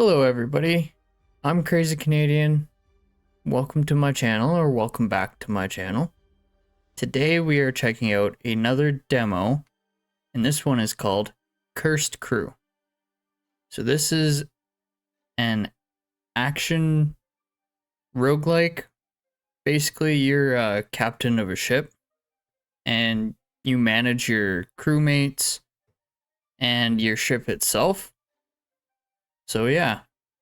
Hello everybody, I'm Crazy Canadian. Welcome to my channel, or welcome back to my channel. Today we are checking out another demo, and this one is called Cursed Crew. So this is an action roguelike. Basically you're a captain of a ship and you manage your crewmates and your ship itself. So yeah,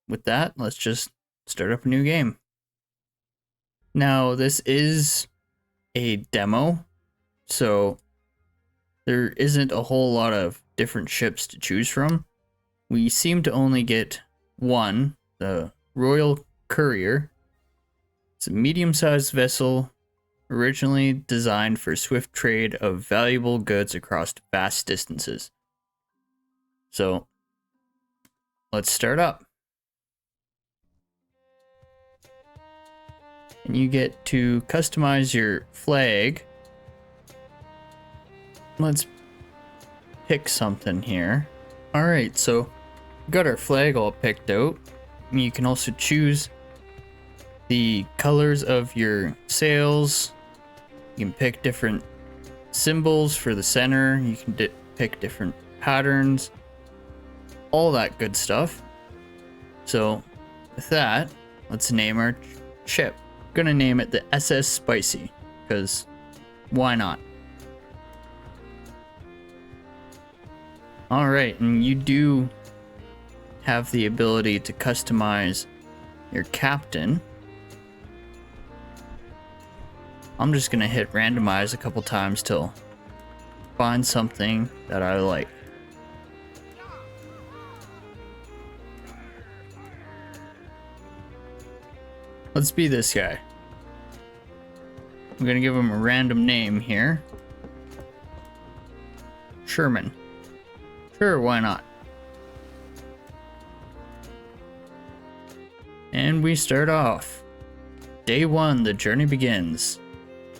with that, let's just start up a new game. Now, this is a demo, so there isn't a whole lot of different ships to choose from. We seem to only get one, the Royal Courier. It's a medium-sized vessel, originally designed for swift trade of valuable goods across vast distances. So, let's start up. And you get to customize your flag. Let's pick something here. Alright, so we got our flag all picked out. You can also choose the colors of your sails. You can pick different symbols for the center. You can pick different patterns. All that good stuff. So with that, let's name our ship. I'm gonna name it the SS Spicy, because why not? Alright, and you do have the ability to customize your captain. I'm just gonna hit randomize a couple times till I find something that I like. Let's be this guy. I'm gonna give him a random name here. Sherman. Sure, why not? And we start off. Day 1, the journey begins.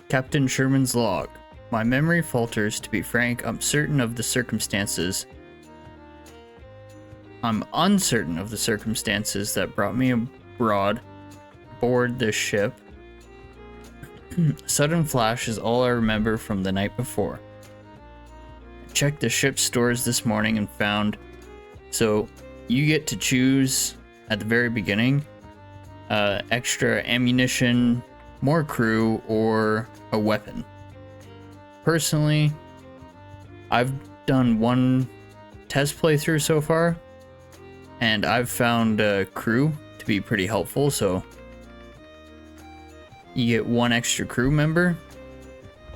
Captain Sherman's log. My memory falters, to be frank. I'm uncertain of the circumstances that brought me aboard this ship. Sudden flash is all I remember from the night before. I checked the ship's stores this morning and found, so you get to choose at the very beginning extra ammunition, more crew, or a weapon. Personally, I've done one test playthrough so far, and I've found crew to be pretty helpful. So you get one extra crew member.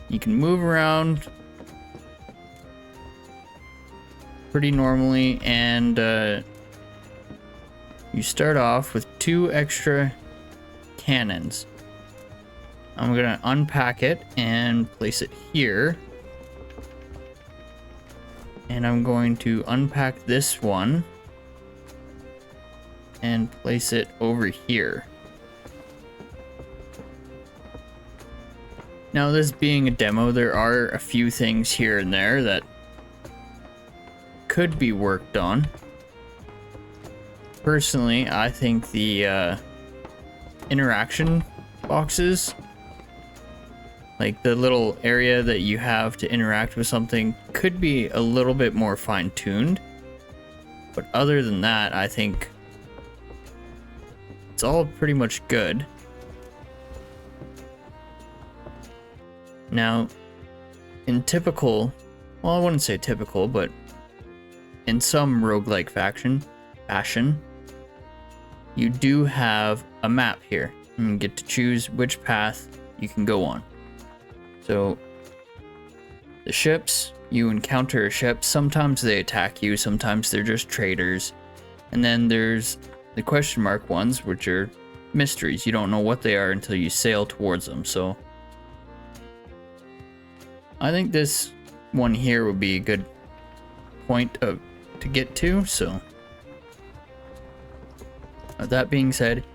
You can move around pretty normally, and you start off with 2 extra cannons. I'm gonna unpack it and place it here. And I'm going to unpack this one and place it over here. Now, this being a demo, there are a few things here and there that could be worked on. Personally, I think the interaction boxes, like the little area that you have to interact with something, could be a little bit more fine-tuned. But other than that, I think it's all pretty much good. Now, in typical, well, I wouldn't say typical, but in some roguelike fashion, you do have a map here, and you get to choose which path you can go on. So, the ships, you encounter a ship, sometimes they attack you, sometimes they're just traders, and then there's the question mark ones, which are mysteries. You don't know what they are until you sail towards them. So I think this one here would be a good point to get to. So that being said,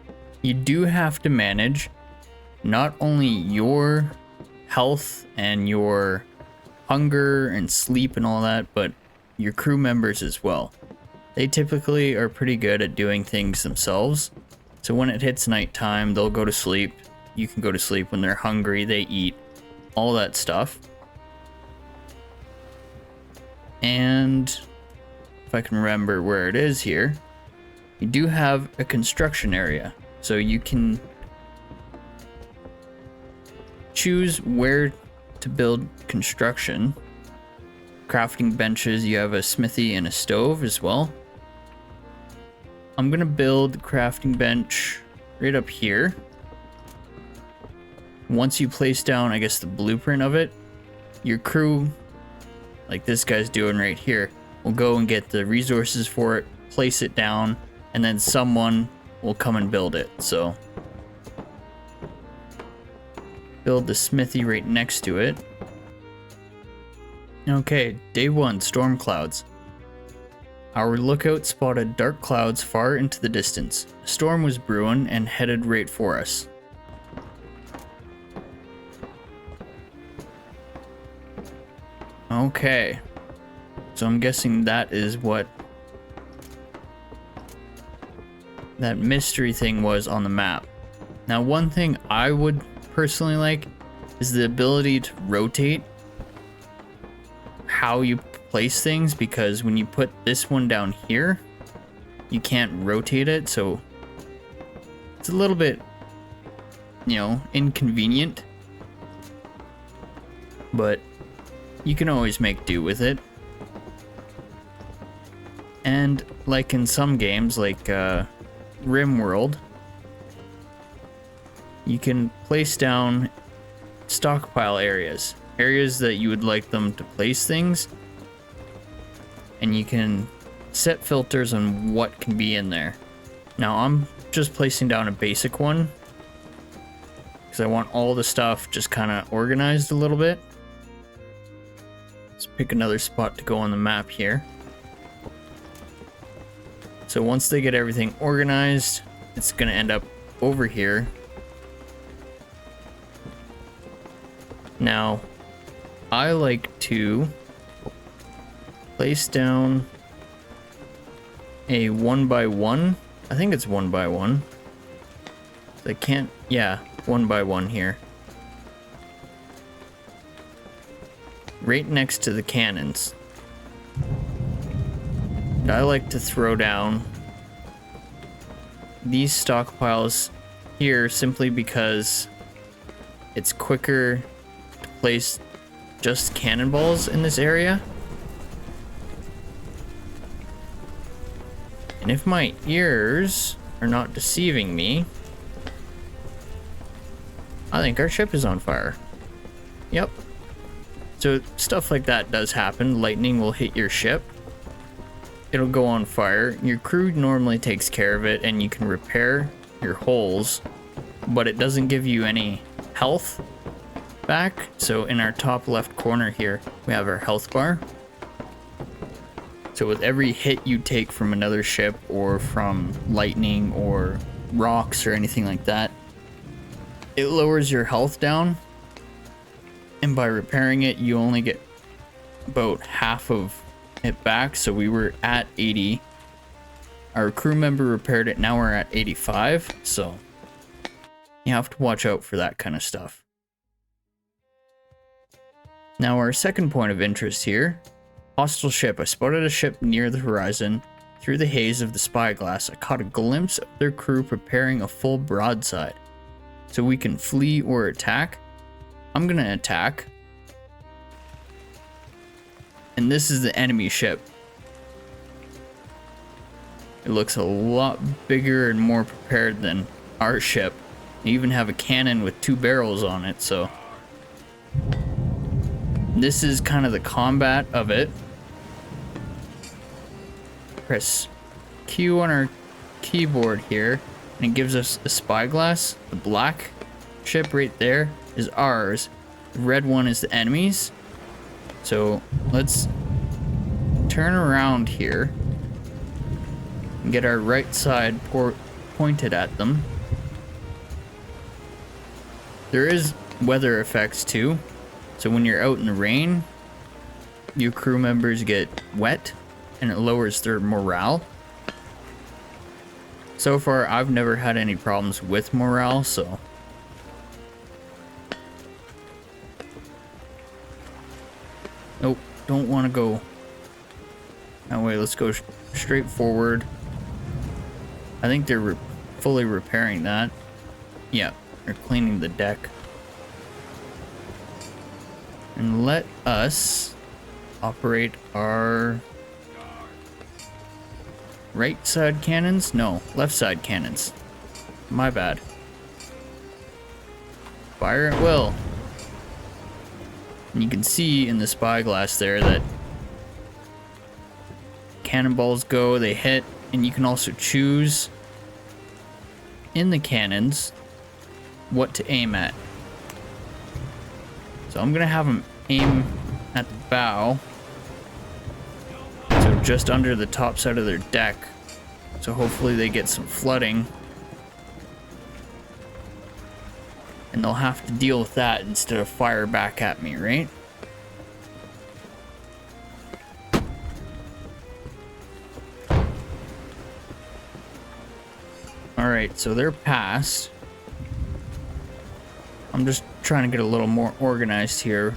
you do have to manage not only your health and your hunger and sleep and all that, but your crew members as well. they typically are pretty good at doing things themselves. So when it hits nighttime, they'll go to sleep. You can go to sleep. When they're hungry, they eat. All that stuff. And if I can remember where it is here, you do have a construction area. So you can choose where to build construction. Crafting benches, you have a smithy and a stove as well. I'm gonna build the crafting bench right up here. Once you place down, I guess, the blueprint of it, your crew, like this guy's doing right here, will go and get the resources for it, place it down, and then someone will come and build it. So build the smithy right next to it. Okay, day 1, storm clouds. Our lookout spotted dark clouds far into the distance. A storm was brewing and headed right for us. Okay, so I'm guessing that is what that mystery thing was on the map. Now, one thing I would personally like is the ability to rotate how you place things, because when you put this one down here, you can't rotate it, so it's a little bit, you know, inconvenient, but you can always make do with it. And like in some games, like RimWorld, you can place down stockpile areas that you would like them to place things, and you can set filters on what can be in there. Now I'm just placing down a basic one because I want all the stuff just kind of organized a little bit. Let's pick another spot to go on the map here. So once they get everything organized, it's going to end up over here. Now, I like to place down a 1x1. I think it's 1x1. I can't, yeah, 1x1 here. Right next to the cannons. And I like to throw down these stockpiles here simply because it's quicker to place just cannonballs in this area. And if my ears are not deceiving me, I think our ship is on fire. Yep. So stuff like that does happen. Lightning will hit your ship. It'll go on fire. Your crew normally takes care of it and you can repair your holes, but it doesn't give you any health back. So in our top left corner here, we have our health bar. So with every hit you take from another ship or from lightning or rocks or anything like that, it lowers your health down. And by repairing it, you only get about half of it back. So we were at 80. Our crew member repaired it. Now we're at 85. So you have to watch out for that kind of stuff. Now our second point of interest here, hostile ship. I spotted a ship near the horizon. Through the haze of the spyglass, I caught a glimpse of their crew preparing a full broadside. So we can flee or attack. I'm gonna attack. And this is the enemy ship. It looks a lot bigger and more prepared than our ship. They even have a cannon with 2 barrels on it, so this is kind of the combat of it. Press Q on our keyboard here, and it gives us a spyglass. The black ship right there is ours. The red one is the enemy's. So let's turn around here and get our right side pointed at them. There is weather effects too. So when you're out in the rain, your crew members get wet and it lowers their morale. So far, I've never had any problems with morale, so... Nope, don't want to go that way. Let's go straight forward. I think they're fully repairing that. Yeah, they're cleaning the deck. And let us operate our right side cannons? No, left side cannons. My bad. Fire at will. And you can see in the spyglass there that cannonballs go, they hit, and you can also choose in the cannons what to aim at. So I'm gonna have them aim at the bow, so just under the top side of their deck, so hopefully they get some flooding, and they'll have to deal with that instead of fire back at me, right? Alright, so they're past. I'm just trying to get a little more organized here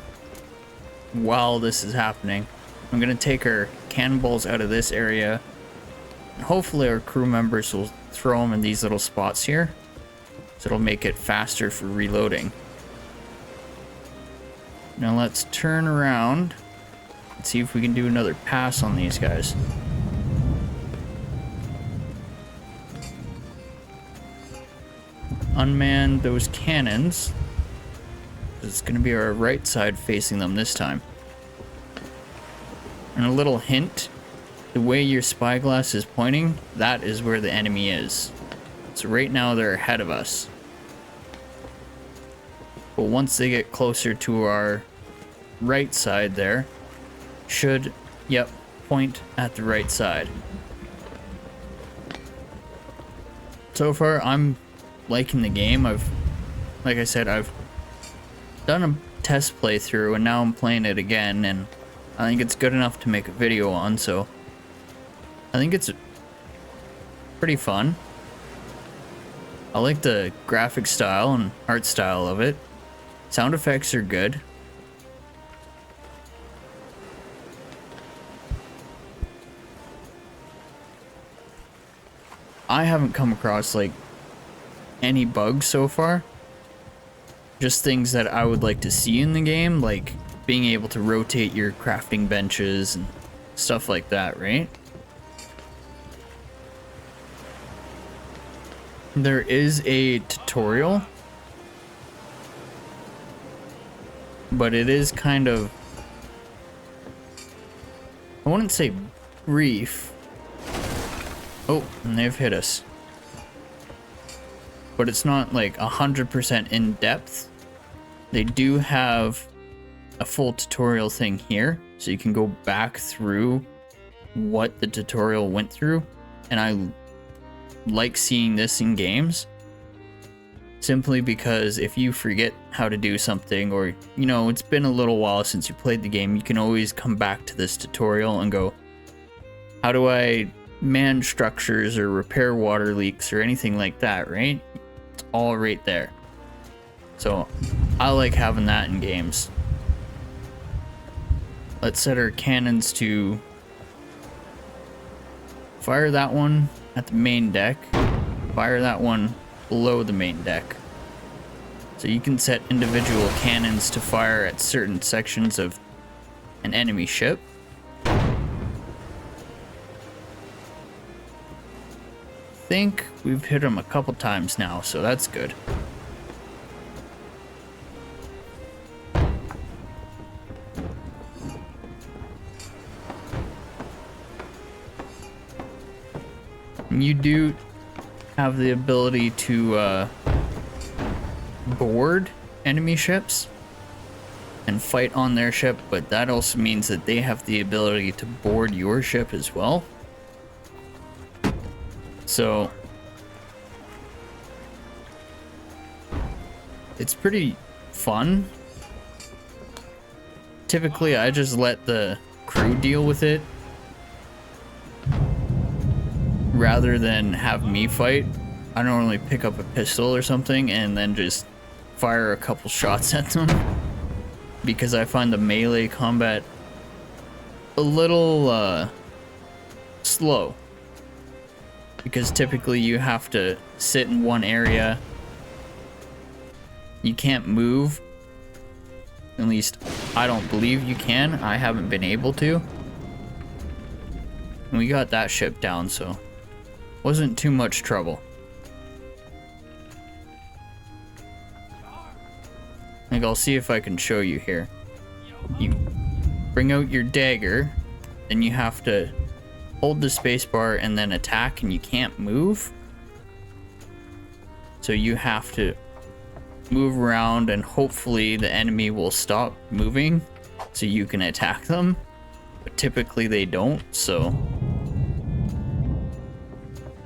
while this is happening. I'm gonna take our cannonballs out of this area, and hopefully our crew members will throw them in these little spots here, so it'll make it faster for reloading. Now let's turn around and see if we can do another pass on these guys. Unman those cannons. It's going to be our right side facing them this time. And a little hint, the way your spyglass is pointing, that is where the enemy is. So right now they're ahead of us. But once they get closer to our right side there, should, yep, point at the right side. So far, I'm liking the game. Like I said, I've done a test playthrough and now I'm playing it again, and I think it's good enough to make a video on, so I think it's pretty fun. I like the graphic style and art style of it. Sound effects are good. I haven't come across like any bugs so far. Just things that I would like to see in the game, like being able to rotate your crafting benches and stuff like that, right? There is a tutorial, but it is kind of, I wouldn't say brief. Oh, and they've hit us. But it's not like 100% in depth. They do have a full tutorial thing here, so you can go back through what the tutorial went through, and I like seeing this in games simply because if you forget how to do something, or you know, it's been a little while since you played the game, you can always come back to this tutorial and go, how do I man structures or repair water leaks or anything like that, right? It's all right there. So I like having that in games. Let's set our cannons to fire that one at the main deck, fire that one below the main deck. So you can set individual cannons to fire at certain sections of an enemy ship. I think we've hit them a couple times now, so that's good. You do have the ability to board enemy ships and fight on their ship, but that also means that they have the ability to board your ship as well. So it's pretty fun. Typically, I just let the crew deal with it. rather than have me fight, I normally pick up a pistol or something and then just fire a couple shots at them, because I find the melee combat a little slow, because typically you have to sit in one area. You can't move. At least I don't believe you can. I haven't been able to. And we got that ship down, so wasn't too much trouble. Like, I'll see if I can show you here. You bring out your dagger, then you have to hold the spacebar and then attack, and you can't move. So you have to move around and hopefully the enemy will stop moving so you can attack them. But typically they don't, so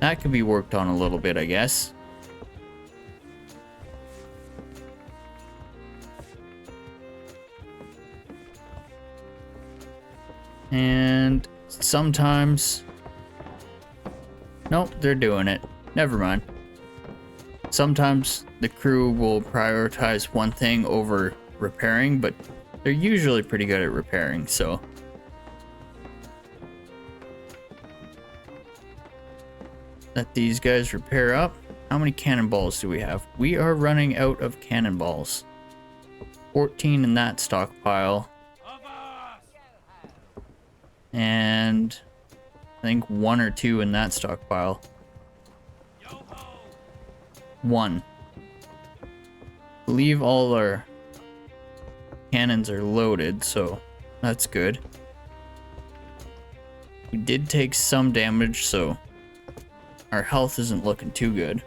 that could be worked on a little bit, I guess. And sometimes, nope, they're doing it. Never mind. Sometimes the crew will prioritize one thing over repairing, but they're usually pretty good at repairing, so. Let these guys repair up. How many cannonballs do we have? We are running out of cannonballs. 14 in that stockpile. And I think 1 or 2 in that stockpile. 1. I believe all our cannons are loaded, so that's good. We did take some damage, so our health isn't looking too good.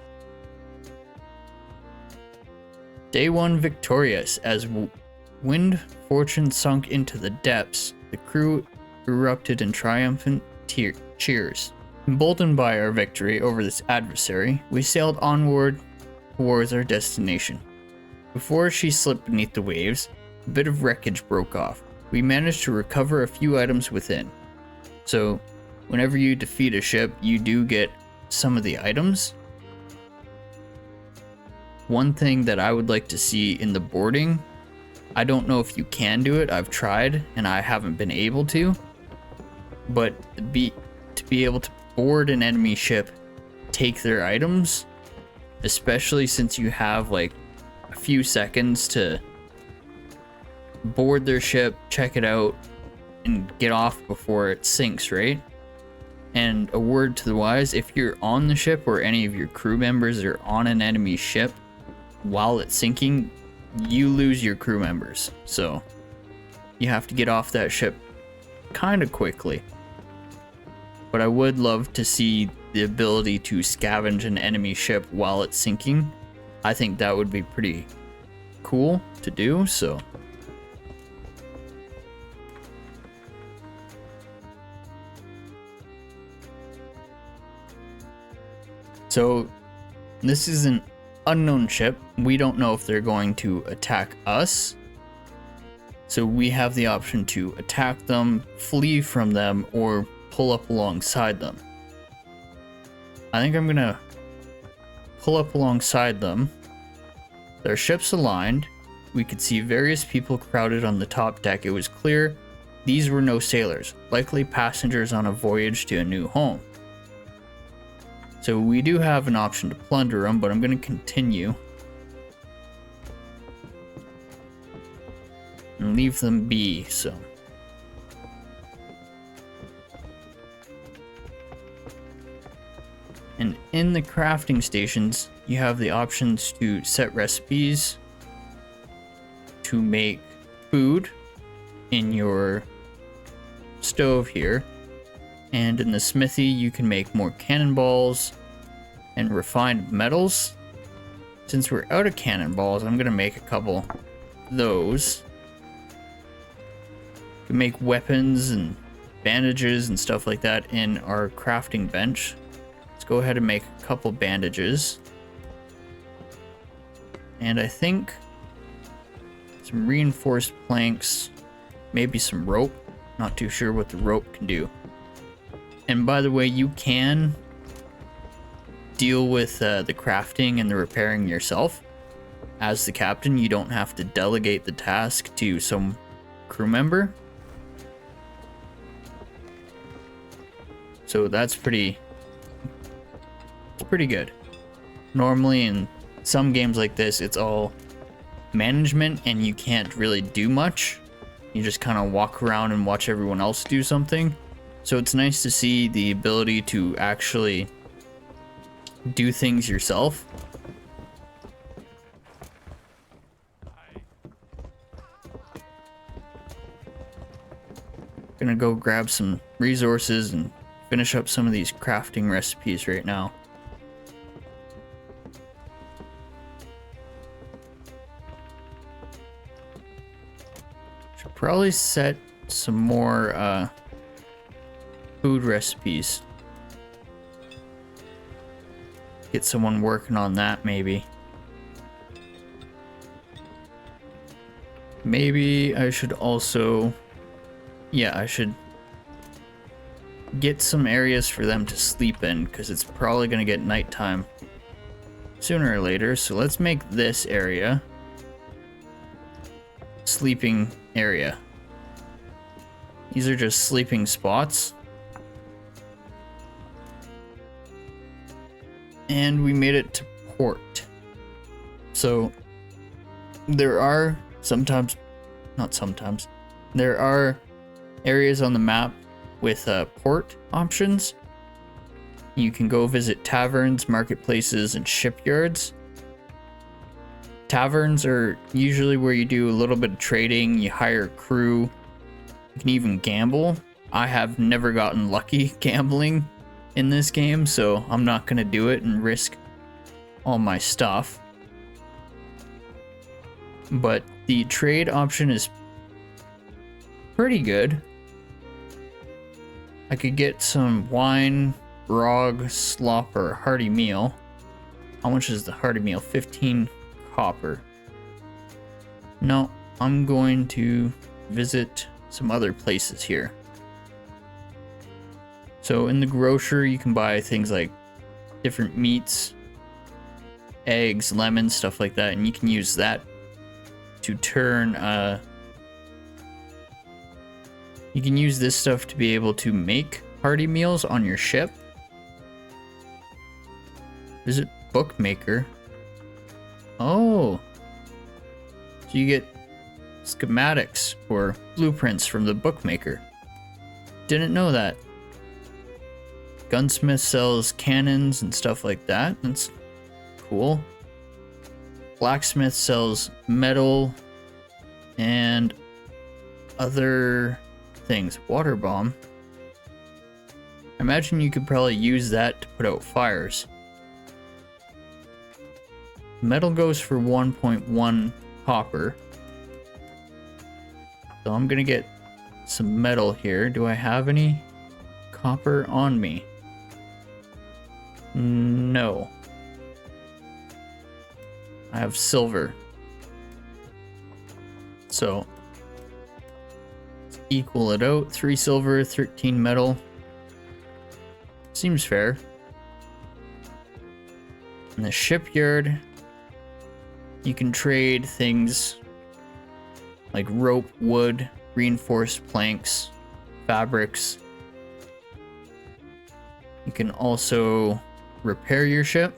Day 1 victorious. As wind fortune sunk into the depths, the crew erupted in triumphant cheers. Emboldened by our victory over this adversary, we sailed onward towards our destination. Before she slipped beneath the waves, a bit of wreckage broke off. We managed to recover a few items within. So, whenever you defeat a ship, you do get some of the items. One thing that I would like to see in the boarding, I don't know if you can do it, I've tried and I haven't been able to, but to be able to board an enemy ship, take their items, especially since you have like a few seconds to board their ship, check it out, and get off before it sinks, right? And a word to the wise, if you're on the ship or any of your crew members are on an enemy ship while it's sinking, you lose your crew members. So you have to get off that ship kind of quickly. But I would love to see the ability to scavenge an enemy ship while it's sinking. I think that would be pretty cool to do, so. So this is an unknown ship. We don't know if they're going to attack us. So we have the option to attack them, flee from them, or pull up alongside them. I think I'm gonna pull up alongside them. Their ships aligned. We could see various people crowded on the top deck. It was clear these were no sailors, likely passengers on a voyage to a new home. So we do have an option to plunder them, but I'm going to continue and leave them be, so. And in the crafting stations, you have the options to set recipes to make food in your stove here. And in the smithy, you can make more cannonballs and refined metals. Since we're out of cannonballs, I'm gonna make a couple of those. We can make weapons and bandages and stuff like that in our crafting bench. Let's go ahead and make a couple bandages. And I think some reinforced planks, maybe some rope. Not too sure what the rope can do. And by the way, you can deal with the crafting and the repairing yourself. As the captain, you don't have to delegate the task to some crew member. So that's pretty good. Normally in some games like this, it's all management and you can't really do much. You just kind of walk around and watch everyone else do something. So it's nice to see the ability to actually do things yourself. Gonna go grab some resources and finish up some of these crafting recipes right now. Should probably set some more food recipes. Get someone working on that maybe. Maybe I should also, yeah, I should get some areas for them to sleep in because it's probably going to get nighttime sooner or later. So let's make this area sleeping area. These are just sleeping spots. And we made it to port. So there are there are areas on the map with port options. You can go visit taverns, marketplaces, and shipyards. Taverns are usually where you do a little bit of trading, you hire a crew, you can even gamble. I have never gotten lucky gambling in this game, so I'm not gonna do it and risk all my stuff. But the trade option is pretty good. I could get some wine, grog, slop, or hearty meal. How much is the hearty meal? 15 copper. No, I'm going to visit some other places here. So in the grocer, you can buy things like different meats, eggs, lemons, stuff like that, and you can use that to turn you can use this stuff to be able to make hearty meals on your ship. Visit bookmaker. Oh, so you get schematics or blueprints from the bookmaker. Didn't know that. Gunsmith sells cannons and stuff like that. That's cool. Blacksmith sells metal and other things. Water bomb. I imagine you could probably use that to put out fires. Metal goes for 1.1 copper. So I'm gonna get some metal here. Do I have any copper on me? No. I have silver. So let's equal it out. 3 silver, 13 metal. Seems fair. In the shipyard, you can trade things like rope, wood, reinforced planks, fabrics. You can also repair your ship.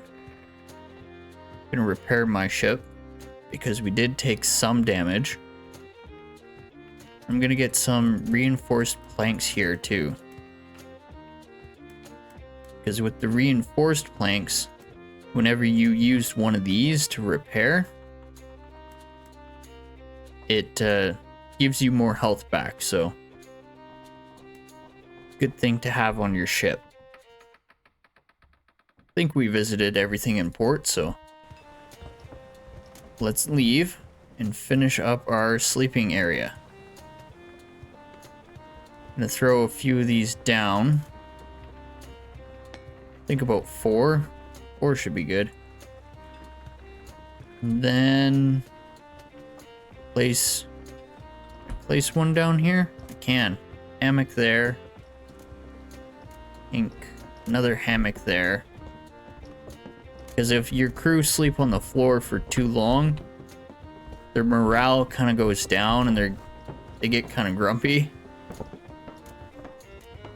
I'm gonna repair my ship because we did take some damage. I'm gonna get some reinforced planks here too, because with the reinforced planks, whenever you use one of these to repair, it gives you more health back, so good thing to have on your ship. I think we visited everything in port, so let's leave and finish up our sleeping area. I'm gonna throw a few of these down. Think about 4. 4 should be good. And then place one down here. I can. Hammock there. Ink. Another hammock there. Because if your crew sleep on the floor for too long, their morale kind of goes down and they get kind of grumpy.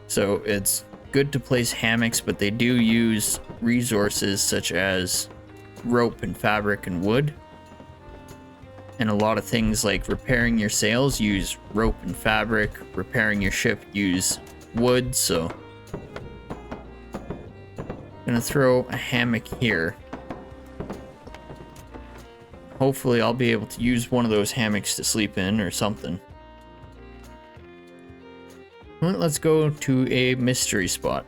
So it's good to place hammocks, but they do use resources such as rope and fabric and wood. And a lot of things like repairing your sails use rope and fabric, repairing your ship use wood, so I'm gonna throw a hammock here. Hopefully I'll be able to use one of those hammocks to sleep in or something. Well, let's go to a mystery spot.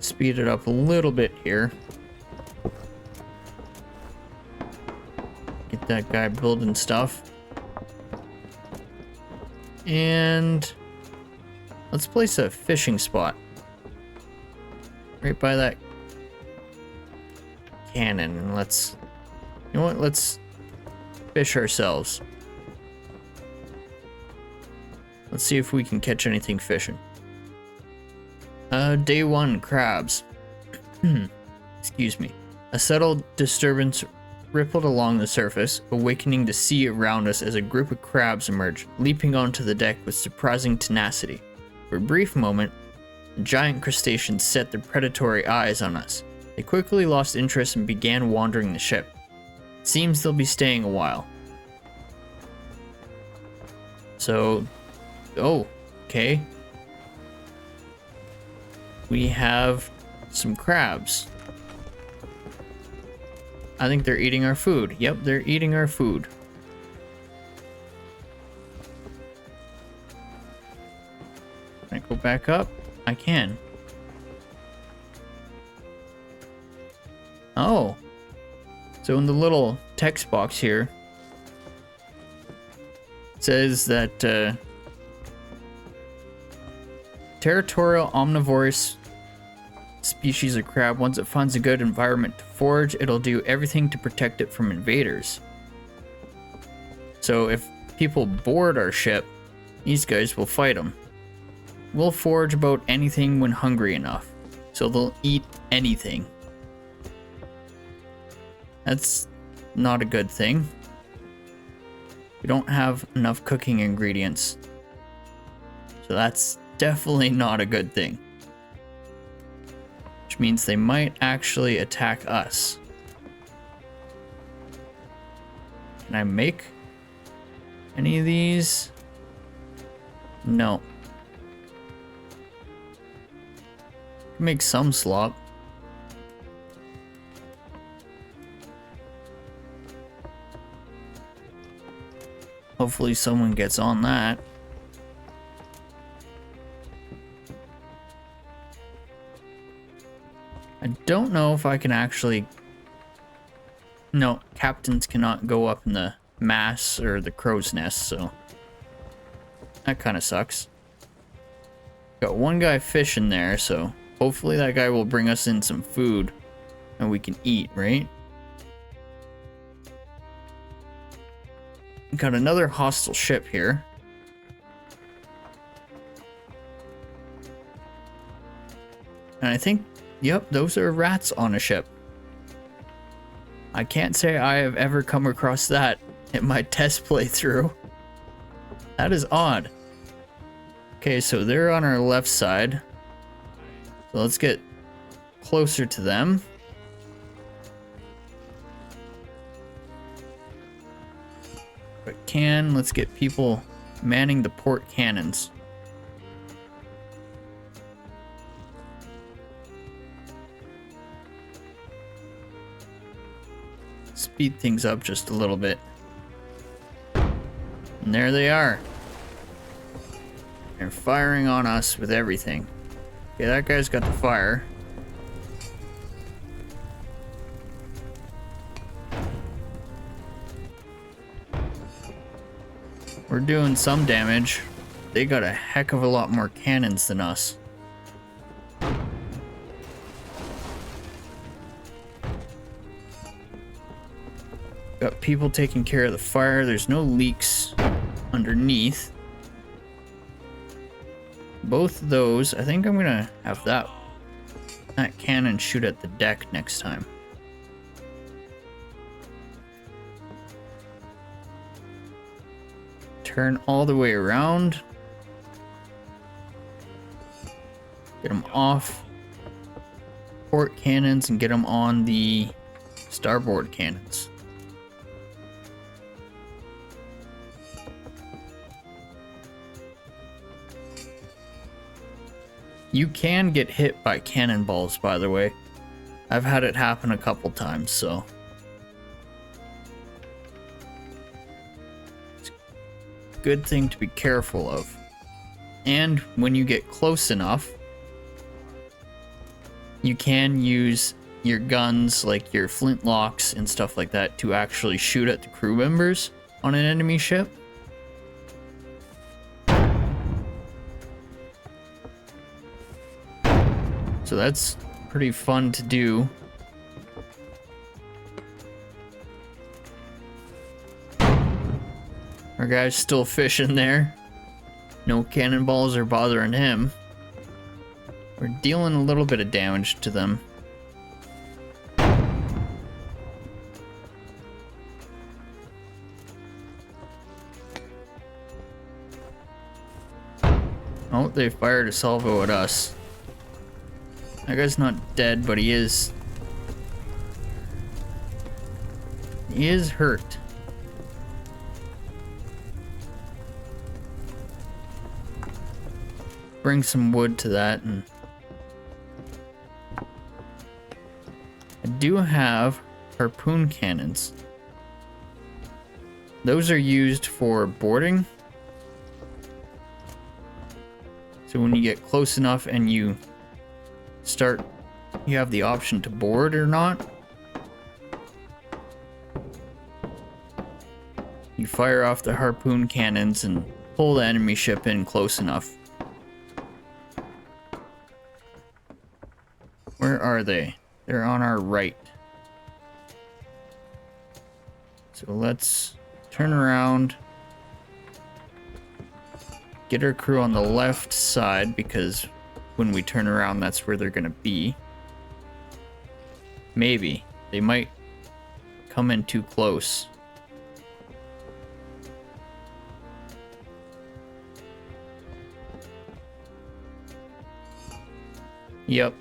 Speed it up a little bit here. Get that guy building stuff. And let's place a fishing spot right by that cannon, and let's, you know what, let's fish ourselves. Let's see if we can catch anything fishing. Day 1, crabs. Excuse me. A subtle disturbance rippled along the surface, awakening the sea around us as a group of crabs emerged, leaping onto the deck with surprising tenacity. For a brief moment, the giant crustaceans set their predatory eyes on us. They quickly lost interest and began wandering the ship. It seems they'll be staying a while. So, oh, okay. We have some crabs. I think they're eating our food. Yep, they're eating our food. Can I go back up? I can. Oh. So in the little text box here, it says that territorial omnivorous species of crab, once it finds a good environment to forage, it'll do everything to protect it from invaders. So if people board our ship, these guys will fight them. We'll forage about anything when hungry enough, so they'll eat anything. That's not a good thing. We don't have enough cooking ingredients, so that's definitely not a good thing. Which means they might actually attack us. Can I make any of these? No. Can make some slop. Hopefully someone gets on that. I don't know if I can actually... No, captains cannot go up in the mast or the crow's nest, so that kind of sucks. Got one guy fishing there, so hopefully that guy will bring us in some food and we can eat, right? Got another hostile ship here. And I think, yep, those are rats on a ship. I can't say I have ever come across that in my test playthrough. That is odd. Okay, so they're on our left side. So let's get closer to them. But let's get people manning the port cannons. Speed things up just a little bit. And there they are. They're firing on us with everything. Okay, that guy's got the fire. We're doing some damage. They got a heck of a lot more cannons than us. Got people taking care of the fire. There's no leaks underneath. both of those. I think I'm gonna have that cannon shoot at the deck next time. Turn all the way around. Get them off port cannons and get them on the starboard cannons. You can get hit by cannonballs, by the way. I've had it happen a couple times, so. It's a good thing to be careful of. And when you get close enough, you can use your guns, like your flintlocks and stuff like that, to actually shoot at the crew members on an enemy ship. So that's pretty fun to do. Our guy's still fishing there. No cannonballs are bothering him. We're dealing a little bit of damage to them. Oh, they fired a salvo at us. That guy's not dead, but he is hurt. Bring some wood to that, and I do have harpoon cannons. Those are used for boarding. So when you get close enough and you have the option to board or not. You fire off the harpoon cannons and pull the enemy ship in close enough. Where are they? They're on our right. So let's turn around. Get our crew on the left side, because when we turn around, that's where they're gonna be. Maybe. They might come in too close. Yep.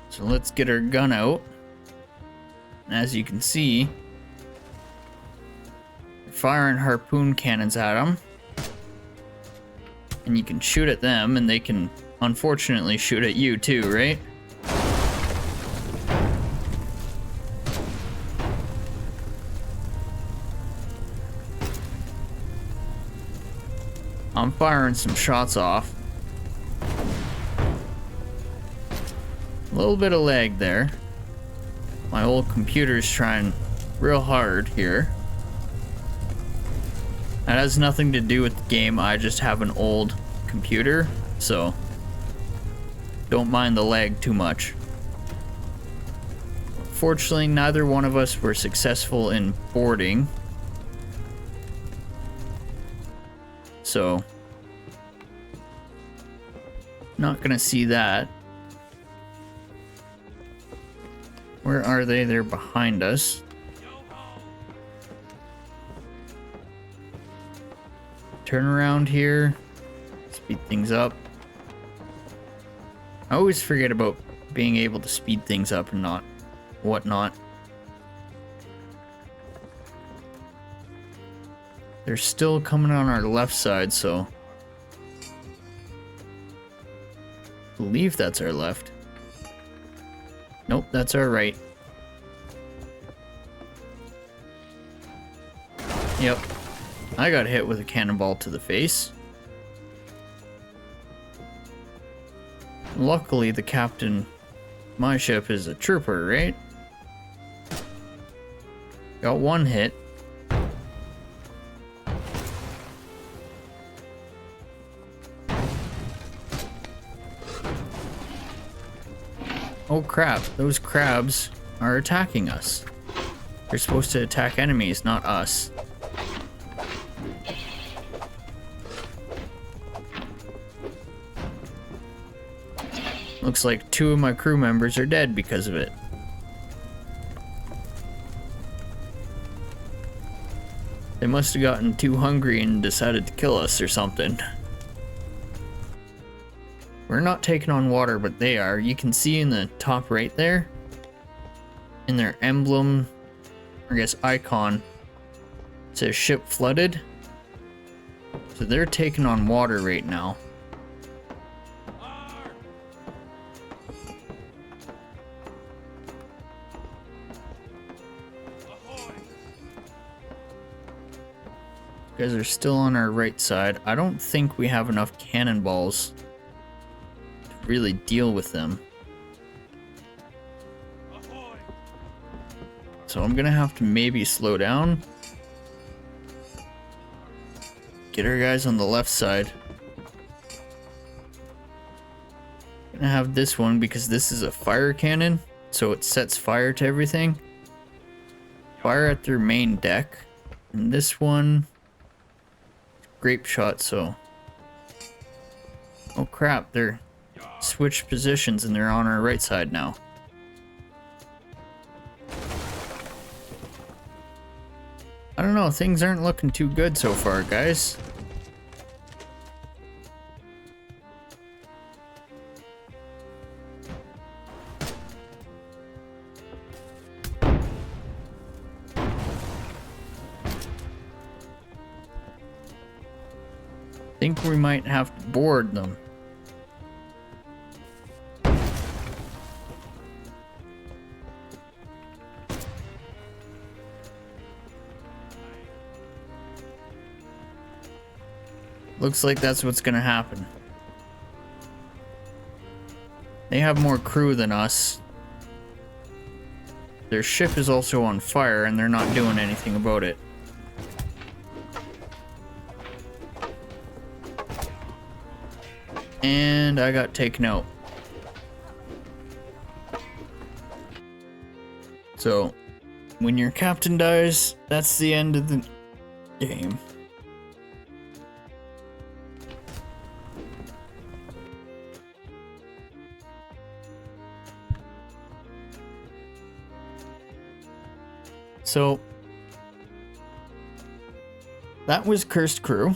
So let's get our gun out. As you can see, we're firing harpoon cannons at them. And you can shoot at them, and they can unfortunately shoot at you too, right? I'm firing some shots off. A little bit of lag there. My old computer's trying real hard here. That has nothing to do with the game, I just have an old computer, so don't mind the lag too much. Fortunately, neither one of us were successful in boarding. So, not gonna see that. Where are they? They're behind us. Turn around here. Speed things up. I always forget about being able to speed things up and not whatnot. They're still coming on our left side, so I believe that's our left. Nope, that's our right. Yep. I got hit with a cannonball to the face. Luckily, the captain, my ship, is a trooper, right? Got one hit. Oh crap, those crabs are attacking us. They're supposed to attack enemies, not us. Looks like 2 of my crew members are dead because of it. They must have gotten too hungry and decided to kill us or something. We're not taking on water, but they are. You can see in the top right there, in their emblem, or I guess icon, it says ship flooded. So they're taking on water right now. You guys are still on our right side. I don't think we have enough cannonballs to really deal with them. So I'm gonna have to maybe slow down. Get our guys on the left side. Gonna have this one because this is a fire cannon, so it sets fire to everything. Fire at their main deck. And this one, grape shot, so. Oh crap, they're switched positions and they're on our right side now. I don't know, things aren't looking too good so far, guys. Think we might have to board them. Looks like that's what's gonna happen. They have more crew than us. Their ship is also on fire and they're not doing anything about it. And I got taken out. So, when your captain dies, that's the end of the game. So, that was Cursed Crew.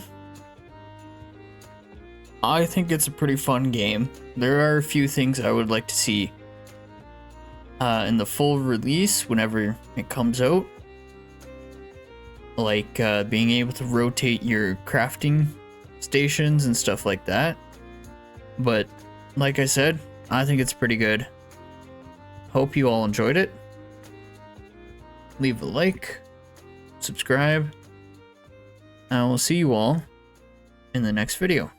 I think it's a pretty fun game. There are a few things I would like to see in the full release whenever it comes out. Like being able to rotate your crafting stations and stuff like that. But like I said, I think it's pretty good. Hope you all enjoyed it. Leave a like, subscribe, and I will see you all in the next video.